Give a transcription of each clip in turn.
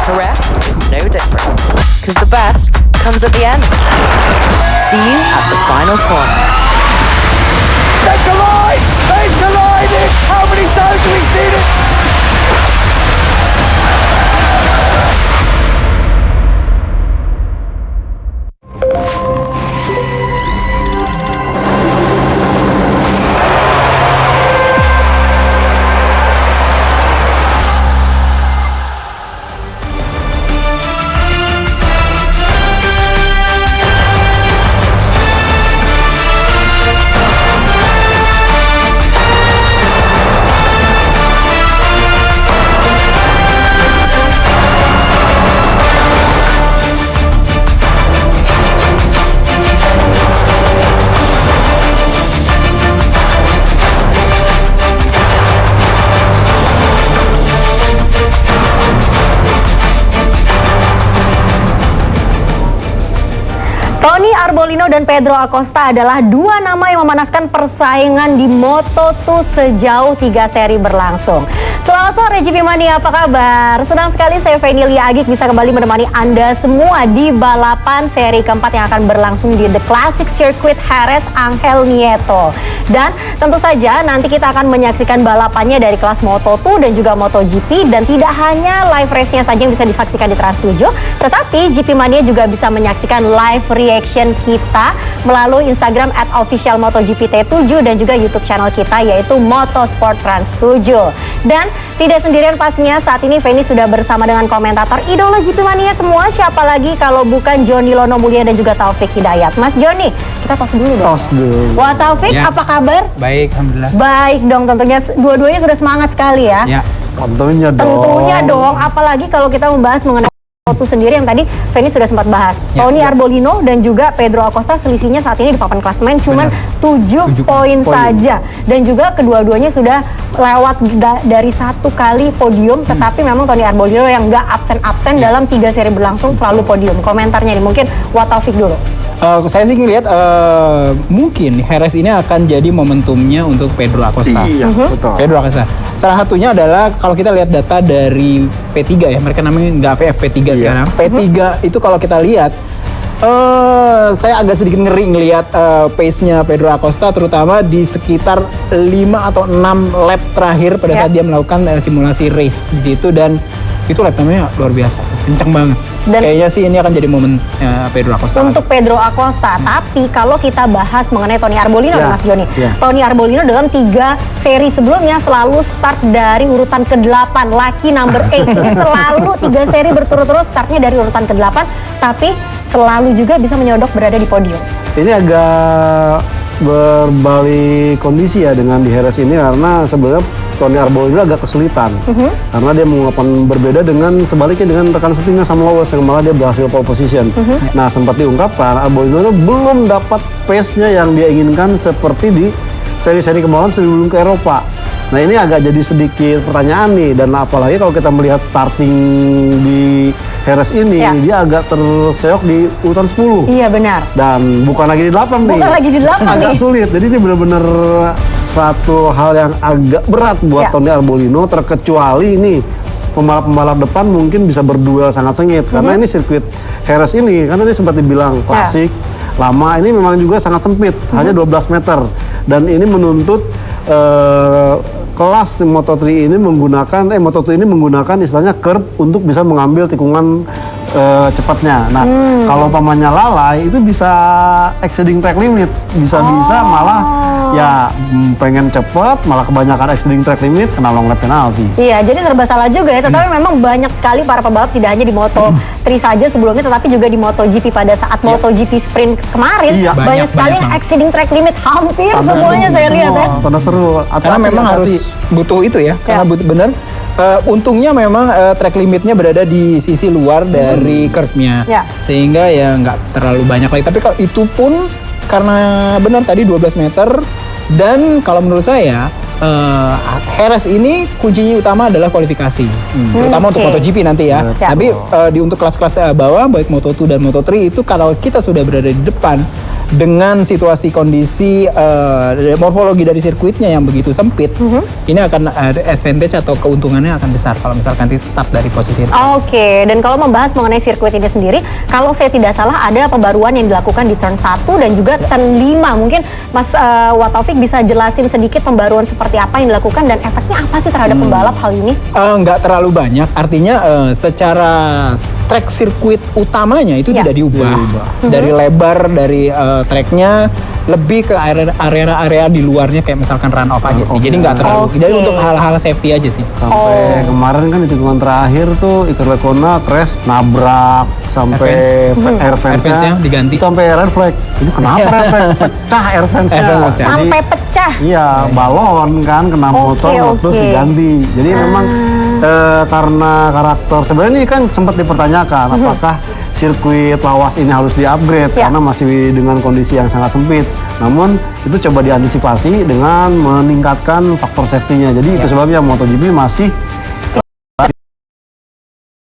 The rest is no different. Because the best comes at the end. See you at the final corner. They collide! They've collided! How many times have we seen it? Tony Arbolino dan Pedro Acosta adalah dua nama yang memanaskan persaingan di Moto2 sejauh 3 seri berlangsung. Selamat sore GP Mania, apa kabar? Senang sekali saya Feni Lia Agik bisa kembali menemani Anda semua di balapan seri keempat yang akan berlangsung di The Classic Circuit Jerez Ángel Nieto. Dan tentu saja nanti kita akan menyaksikan balapannya dari kelas Moto2 dan juga MotoGP, dan tidak hanya live race-nya saja yang bisa disaksikan di Trans7, tetapi GP Mania juga bisa menyaksikan live reaction kita melalui Instagram @officialmotogpt7 dan juga YouTube channel kita yaitu Motorsport Trans7. Dan tidak sendirian pastinya, saat ini Feni sudah bersama dengan komentator idola GP Mania semua, siapa lagi kalau bukan Joni Lono Mulia dan juga Taufik Hidayat. Mas Joni, kita tos dulu dong. Tos dulu. Wah Taufik, Ya. apa kabar? Baik, alhamdulillah. Baik dong, tentunya dua-duanya sudah semangat sekali ya. Ya. Tentunya dong, apalagi kalau kita membahas mengenai Moto2 sendiri yang tadi Feni sudah sempat bahas. Ya, Tony ya. Arbolino dan juga Pedro Acosta selisihnya saat ini di papan klasemen cuman 7 poin saja. Dan juga kedua-duanya sudah lewat dari satu kali podium, tetapi memang Tony Arbolino yang nggak absen-absen dalam 3 seri berlangsung selalu podium. Komentarnya nih mungkin Taufik dulu. Saya sih ngelihat mungkin Jerez ini akan jadi momentumnya untuk Pedro Acosta. Iya, betul. Pedro Acosta. Salah satunya adalah kalau kita lihat data dari P3 ya, mereka namanya nggak VF P3 sekarang. P3 itu kalau kita lihat, saya agak sedikit ngeri ngelihat pace-nya Pedro Acosta, terutama di sekitar 5 atau 6 lap terakhir pada saat dia melakukan simulasi race di situ, dan itu lap time-nya luar biasa, kenceng banget. Dan kayaknya sih ini akan jadi momen Pedro Acosta. Untuk Pedro Acosta, tapi kalau kita bahas mengenai Tony Arbolino nih Mas Joni. Tony Arbolino dalam 3 seri sebelumnya selalu start dari urutan ke-8, lucky number 8. Jadi selalu 3 seri berturut-turut startnya dari urutan ke-8, tapi selalu juga bisa menyodok berada di podium. Ini agak berbalik kondisi ya dengan di Jerez ini, karena sebenarnya Tony Arbolino agak kesulitan karena dia mengungkapkan berbeda dengan sebaliknya dengan rekan setimnya Sam Lowe's yang malah dia berhasil pole position. Nah, sempat diungkapkan Arbolino belum dapat pace-nya yang dia inginkan seperti di seri-seri kemarin sebelum ke Eropa. Nah, ini agak jadi sedikit pertanyaan nih, dan apalagi kalau kita melihat starting di Jerez ini, dia agak terseok di urutan 10. Iya benar. Dan bukan lagi di 8 nih. Bukan lagi di 8 agak nih. sulit. Jadi ini benar-benar suatu hal yang agak berat buat Tony Arbolino, terkecuali ini pembalap-pembalap depan mungkin bisa berduel sangat sengit. Karena ini sirkuit Jerez ini, karena ini sempat dibilang klasik, lama, ini memang juga sangat sempit, hanya 12 meter. Dan ini menuntut kelas Moto3 ini menggunakan Moto2 ini menggunakan istilahnya curb untuk bisa mengambil tikungan cepatnya. Nah, kalau umpamanya lalai itu bisa exceeding track limit, bisa-bisa malah ya pengen cepet malah kebanyakan exceeding track limit kena long lap penalti. Iya, jadi serba salah juga ya. Tetapi memang banyak sekali para pembalap tidak hanya di Moto3 saja sebelumnya, tetapi juga di MotoGP pada saat MotoGP sprint kemarin banyak sekali yang exceeding track limit, hampir semuanya saya lihat ya. Pada seru. Karena memang harus butuh itu ya, karena butuh bener. Untungnya memang track limitnya berada di sisi luar dari curb-nya, sehingga ya nggak terlalu banyak lagi. Tapi kalau itu pun karena benar tadi 12 meter, dan kalau menurut saya Jerez ini kuncinya utama adalah kualifikasi, terutama untuk MotoGP nanti ya. Tapi untuk kelas-kelas bawah baik Moto2 dan Moto3 itu kalau kita sudah berada di depan, dengan situasi kondisi morfologi dari sirkuitnya yang begitu sempit, ini akan ada advantage atau keuntungannya akan besar kalau misalkan kita start dari posisi itu. Oke, dan kalau membahas mengenai sirkuit ini sendiri, kalau saya tidak salah ada pembaruan yang dilakukan di turn 1 dan juga turn 5. Mungkin Mas Wataufik bisa jelasin sedikit pembaruan seperti apa yang dilakukan dan efeknya apa sih terhadap pembalap hal ini? Nggak terlalu banyak, artinya secara track sirkuit utamanya itu tidak diubah. Dari lebar dari tracknya lebih ke area-area di luarnya kayak misalkan run off aja sih. Jadi nggak terlalu. Jadi untuk hal-hal safety aja sih. Sampai kemarin kan di tikungan terakhir tuh Iker Lecuona crash nabrak sampai air fence-nya diganti. Itu sampai red flag. Ini kenapa red flag? Pecah air fence-nya. Sampai pecah. Iya, balon kan kena motor terus diganti. Jadi memang karena karakter sebenarnya ini kan sempat dipertanyakan apakah sirkuit lawas ini harus di-upgrade karena masih dengan kondisi yang sangat sempit. Namun itu coba diantisipasi dengan meningkatkan faktor safety-nya. Jadi itu sebabnya MotoGP masih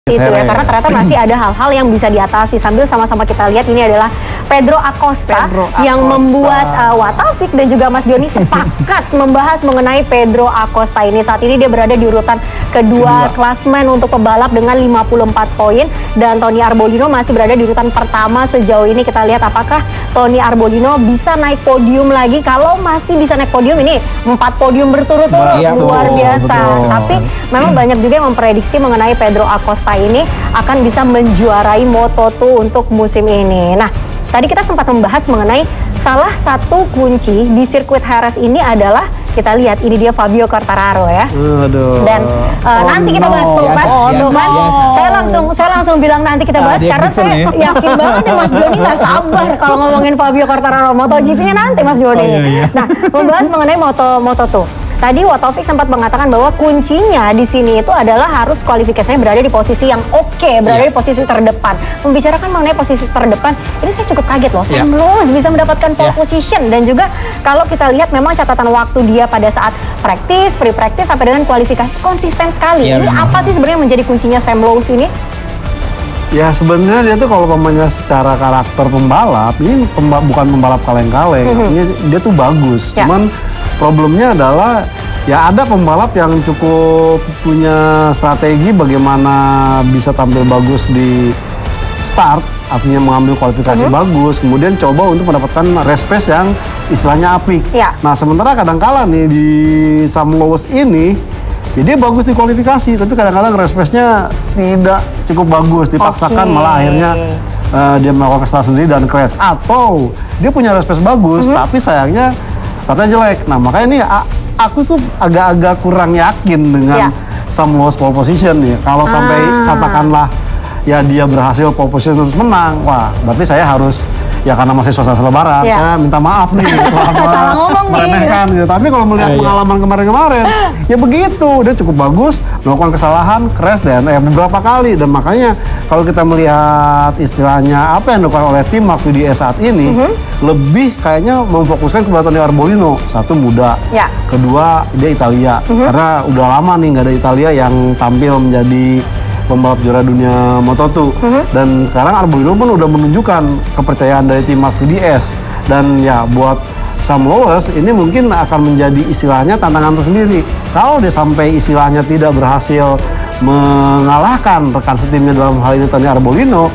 itu ya, karena ternyata masih ada hal-hal yang bisa diatasi. Sambil sama-sama kita lihat ini adalah Pedro Acosta yang membuat Wataufik dan juga Mas Joni sepakat membahas mengenai Pedro Acosta ini. Saat ini dia berada di urutan kedua klasmen untuk pebalap dengan 54 poin dan Tony Arbolino masih berada di urutan pertama sejauh ini. Kita lihat apakah Tony Arbolino bisa naik podium lagi. Kalau masih bisa naik podium, ini 4 podium berturut-turut, luar biasa. Tapi memang banyak juga yang memprediksi mengenai Pedro Acosta ini akan bisa menjuarai Moto2 untuk musim ini. Nah, tadi kita sempat membahas mengenai salah satu kunci di sirkuit Jerez ini adalah kita lihat ini dia Fabio Quartararo ya. Dan nanti kita bahas tuh kan. Saya langsung bilang nanti kita bahas karena saya yakin banget nih Mas Joni nggak sabar kalau ngomongin Fabio Quartararo. MotoGP-nya nanti Mas Joni. Nah, membahas mengenai Moto2. Tadi Wataufik sempat mengatakan bahwa kuncinya di sini itu adalah harus kualifikasinya berada di posisi yang berada di posisi terdepan. Membicarakan mengenai posisi terdepan, ini saya cukup kaget loh. Sam Lowes bisa mendapatkan pole position dan juga kalau kita lihat memang catatan waktu dia pada saat practice, free practice sampai dengan kualifikasi konsisten sekali. Ini apa sih sebenarnya menjadi kuncinya Sam Lowes ini? Ya sebenarnya dia tuh kalau pemainnya secara karakter pembalap, ini bukan pembalap kaleng-kaleng. Artinya dia tuh bagus. Cuman problemnya adalah ya ada pembalap yang cukup punya strategi bagaimana bisa tampil bagus di start, artinya mengambil kualifikasi bagus, kemudian coba untuk mendapatkan race pace yang istilahnya apik. Nah sementara kadang-kala nih di Sam Lowes ini, ya dia bagus di kualifikasi, tapi kadang-kadang race pace-nya tidak cukup bagus, dipaksakan malah akhirnya dia melakukan kesalahan sendiri dan crash. Atau dia punya race pace bagus, tapi sayangnya startnya jelek. Nah makanya ini aku tuh agak-agak kurang yakin dengan Sam Lowes pole position nih. Kalau sampai katakanlah ya dia berhasil pole position terus menang, wah berarti saya harus ya karena masih suasana lebaran, saya minta maaf nih meremehkan gitu. Tapi kalau melihat pengalaman kemarin-kemarin, ya begitu, dia cukup bagus, melakukan kesalahan, crash dan beberapa kali. Dan makanya kalau kita melihat istilahnya apa yang dilakukan oleh tim Mark VDS saat ini, lebih kayaknya memfokuskan kepada Tony Arbolino. Satu muda, kedua dia Italia, karena udah lama nih nggak ada Italia yang tampil menjadi pembalap juara dunia Moto2 dan sekarang Arbolino pun udah menunjukkan kepercayaan dari tim Mark VDS dan ya buat Sam Lowes ini mungkin akan menjadi istilahnya tantangan tersendiri. Kalau dia sampai istilahnya tidak berhasil mengalahkan rekan setimnya dalam hal ini Tony Arbolino,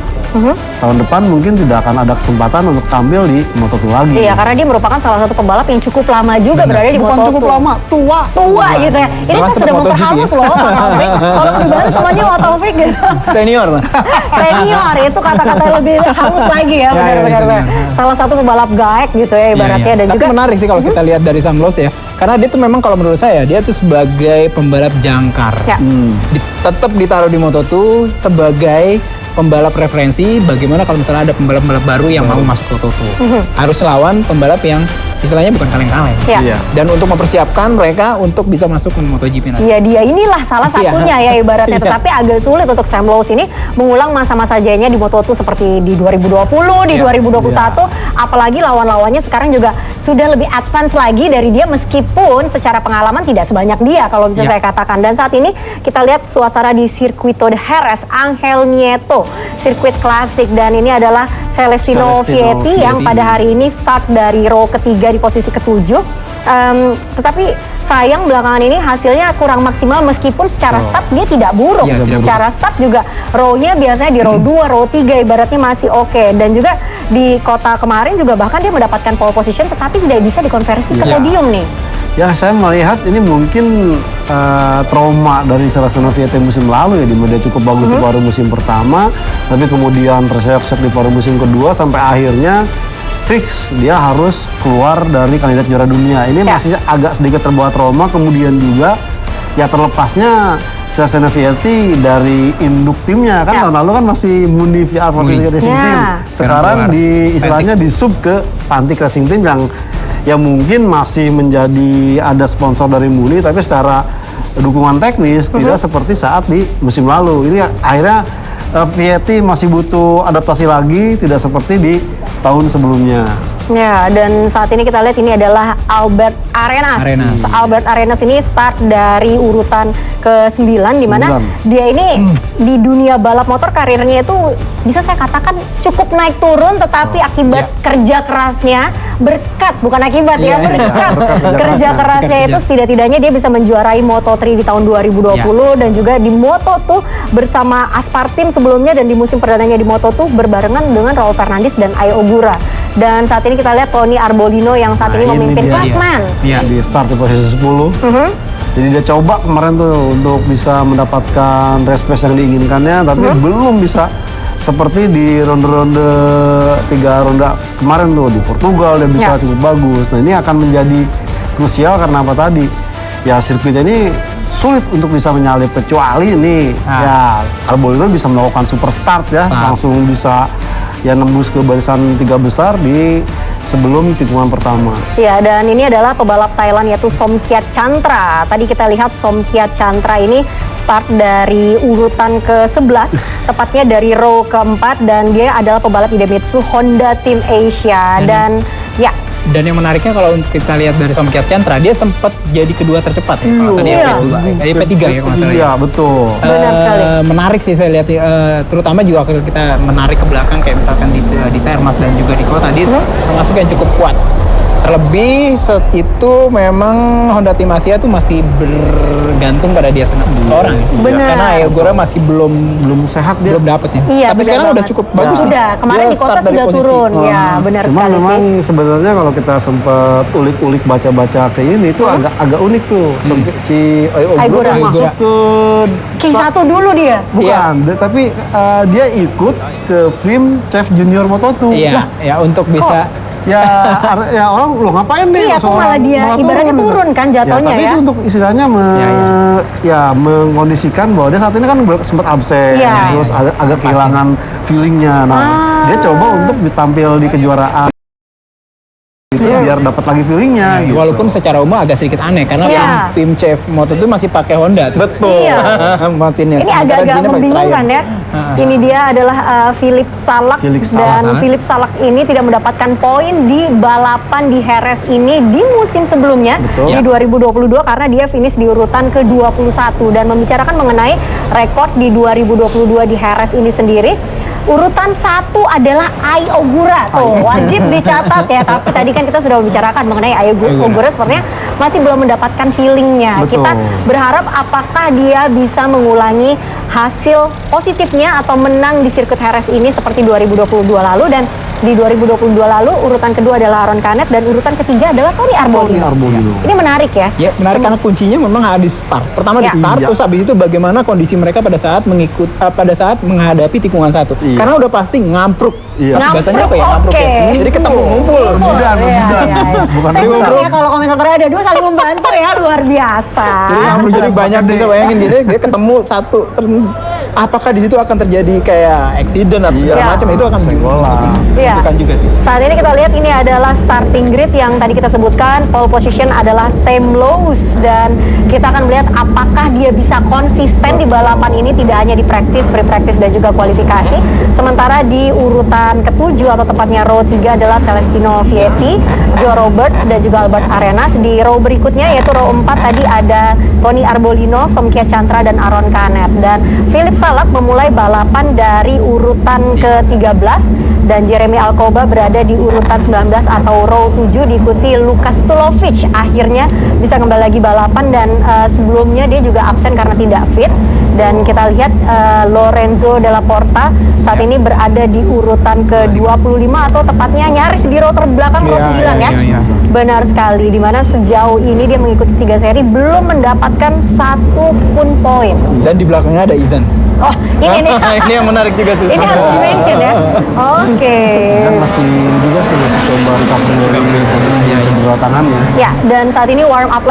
tahun depan mungkin tidak akan ada kesempatan untuk tampil di Moto2 lagi. Iya, karena dia merupakan salah satu pembalap yang cukup lama juga berada di Moto2. Bukan cukup lama, tua gitu ya. Ini saya sudah memperhalus loh. Kalau lebih baru temannya Wataufik gitu. Senior lah. Senior, itu kata-kata lebih halus lagi ya, benar-benar. Salah satu pembalap gaek gitu ya ibaratnya. Dan tapi juga menarik sih kalau kita lihat dari Sam Lowes ya. Karena dia tuh memang kalau menurut saya, dia tuh sebagai pembalap jangkar. Tetap ditaruh di Moto2 sebagai pembalap referensi bagaimana kalau misalnya ada pembalap-pembalap baru yang mau masuk Moto2. Harus lawan pembalap yang istilahnya bukan kaleng-kaleng. Iya. Dan untuk mempersiapkan mereka untuk bisa masuk ke MotoGP nanti. Iya, dia inilah salah satunya ya ibaratnya. Iya. Tetapi agak sulit untuk Sam Lowe's ini mengulang masa-masa jayanya di Moto2 seperti di 2020, di 2021. Apalagi lawan-lawannya sekarang juga sudah lebih advance lagi dari dia meskipun secara pengalaman tidak sebanyak dia kalau bisa saya katakan. Dan saat ini kita lihat suasana di Circuito de Jerez, Angel Nieto, sirkuit klasik. Dan ini adalah Celestino Vietti yang pada hari ini start dari row ketiga di posisi ketujuh. Tetapi sayang belakangan ini hasilnya kurang maksimal meskipun secara start dia tidak buruk. Secara start juga row-nya biasanya di row 2, row 3 ibaratnya masih oke. Dan juga di kota kemarin juga bahkan dia mendapatkan pole position tetapi tidak bisa dikonversi ke podium nih. Ya, saya melihat ini mungkin trauma dari Celestino Vietti musim lalu ya, di mana dia cukup bagus di paruh musim pertama, tapi kemudian terseok-seok di paruh musim kedua sampai akhirnya fix dia harus keluar dari kandidat juara dunia. Ini masih agak sedikit terbawa trauma, kemudian juga ya terlepasnya Celestino Vietti dari induk timnya kan tahun lalu kan masih Muni VR Racing Team. Sekarang di istilahnya di sub ke Fantic Racing Team yang mungkin masih menjadi ada sponsor dari Muni, tapi secara dukungan teknis tidak seperti saat di musim lalu. Ini akhirnya Vietti masih butuh adaptasi lagi, tidak seperti di tahun sebelumnya. Ya, dan saat ini kita lihat ini adalah Albert Arenas. Albert Arenas ini start dari urutan ke-9 di mana dia ini di dunia balap motor karirnya itu bisa saya katakan cukup naik turun, tetapi akibat kerja kerasnya berkat berkat kerja kerasnya itu setidak-tidaknya dia bisa menjuarai Moto3 di tahun 2020 dan juga di Moto2 bersama Aspartim sebelumnya, dan di musim perdananya di Moto2 berbarengan dengan Raul Fernandez dan Ai Ogura. Dan saat ini kita lihat Tony Arbolino yang saat ini memimpin klasmen. Di start di posisi 10. Jadi dia coba kemarin tuh untuk bisa mendapatkan race pace yang diinginkannya, tapi belum bisa seperti di ronde-ronde 3 ronde kemarin tuh di Portugal dia bisa cukup bagus. Nah, ini akan menjadi krusial karena apa tadi? Ya, sirkuitnya ini sulit untuk bisa menyalip, kecuali ini ya Arbolino bisa melakukan super start ya, langsung bisa ya nembus ke barisan 3 besar di sebelum tikungan pertama. Ya, dan ini adalah pebalap Thailand yaitu Somkiat Chantra. Tadi kita lihat Somkiat Chantra ini start dari urutan ke-11, tepatnya dari row ke-4, dan dia adalah pebalap Idemitsu Honda Team Asia. Dan yang menariknya kalau kita lihat dari Somkiat Chantra, dia sempat jadi kedua tercepat ya, kalau dia P3 ya kalau salah. Iya, betul. Benar sekali. Menarik sih saya lihat, terutama juga kalau kita menarik ke belakang kayak misalkan di Termas dan juga di kota, dia termasuk yang cukup kuat. Terlebih itu memang Honda Team Asia tuh masih bergantung pada dia seorang. Benar. Karena Ai Ogura masih belum sehat dia. belum dapat ya. Iya, tapi sekarang udah cukup bagus. Sudah, kemarin Dia di kota start dari sudah posisi. turun. Ya, benar Cuma sekali memang sih. sebenarnya kalau kita sempat ulik-ulik baca-baca ke ini itu agak unik tuh. Si Ai Ogura masuk ke Q1 dulu dia. bukan, tapi dia ikut ke film Chef Junior Moto2. Iya, ya untuk bisa ya orang lo ngapain nih? Iya, kok malah dia ibaratnya turun kan jatuhnya tapi ya. itu untuk istilahnya mengkondisikan bahwa dia saat ini kan sempat absen, terus agak kehilangan feelingnya. Nah, dia coba untuk ditampil di kejuaraan itu biar dapat lagi feelingnya. Gitu. Walaupun secara umum agak sedikit aneh karena film Chef Moto itu masih pakai Honda tuh. Betul. Iya. Mesinnya. Ini agak-agak membingungkan ya. Ini dia adalah Philip Salak, dan Philip Salak ini tidak mendapatkan poin di balapan di Jerez ini di musim sebelumnya di 2022 karena dia finish di urutan ke-21. Dan membicarakan mengenai rekor di 2022 di Jerez ini sendiri, urutan 1 adalah Ai Ogura, tuh wajib dicatat ya. Tapi tadi kan kita sudah membicarakan mengenai Ai Ogura sepertinya masih belum mendapatkan feelingnya. Kita berharap apakah dia bisa mengulangi hasil positifnya atau menang di sirkuit Jerez ini seperti 2022 lalu. Dan di 2022 lalu urutan kedua adalah Aaron Canet dan urutan ketiga adalah Tony Arbolino. Ini menarik ya. Ya, menarik karena kuncinya memang ada di start. Pertama di start, terus habis itu bagaimana kondisi mereka pada saat pada saat menghadapi tikungan 1. Karena udah pasti ngampruk. Bahasanya apa ya? Ngampruk ya. Jadi ketemu ngumpul. Bukan saya senang ya kalau komentatornya ada dua saling membantu ya, luar biasa. Jadi ngampruk, jadi banyak bisa bayangin gitu, dia ketemu satu apakah di situ akan terjadi kayak accident atau segala Iya. macam, itu akan Senggolan. ditentukan juga sih. Saat ini kita lihat ini adalah starting grid yang tadi kita sebutkan. Pole position adalah Sam Lowe's dan kita akan melihat apakah dia bisa konsisten di balapan ini, tidak hanya di practice, free practice dan juga kualifikasi. Sementara di urutan ke-7 atau tepatnya row 3 adalah Celestino Vietti, Joe Roberts dan juga Albert Arenas. Di row berikutnya yaitu row 4 tadi ada Tony Arbolino, Somkia Chantra dan Aaron Canet. Dan Philip Salak memulai balapan dari urutan ke-13 dan Jeremy Alcoba berada di urutan 19 atau row 7 diikuti Lukas Tulovic. Akhirnya bisa kembali lagi balapan dan sebelumnya dia juga absen karena tidak fit. Dan kita lihat Lorenzo Della Porta saat ini berada di urutan ke-25 atau tepatnya nyaris di row terbelakang row 9 ya. Iya. Benar sekali, dimana sejauh ini dia mengikuti 3 seri belum mendapatkan satu pun poin. Dan di belakangnya ada Izan. Oh, ini nih. Ini yang menarik juga sih. Ini harus di-mention ya. Oke. Kan masih juga sih masih coba recovery dari kondisi cedera tangannya. Ya, dan saat ini warm up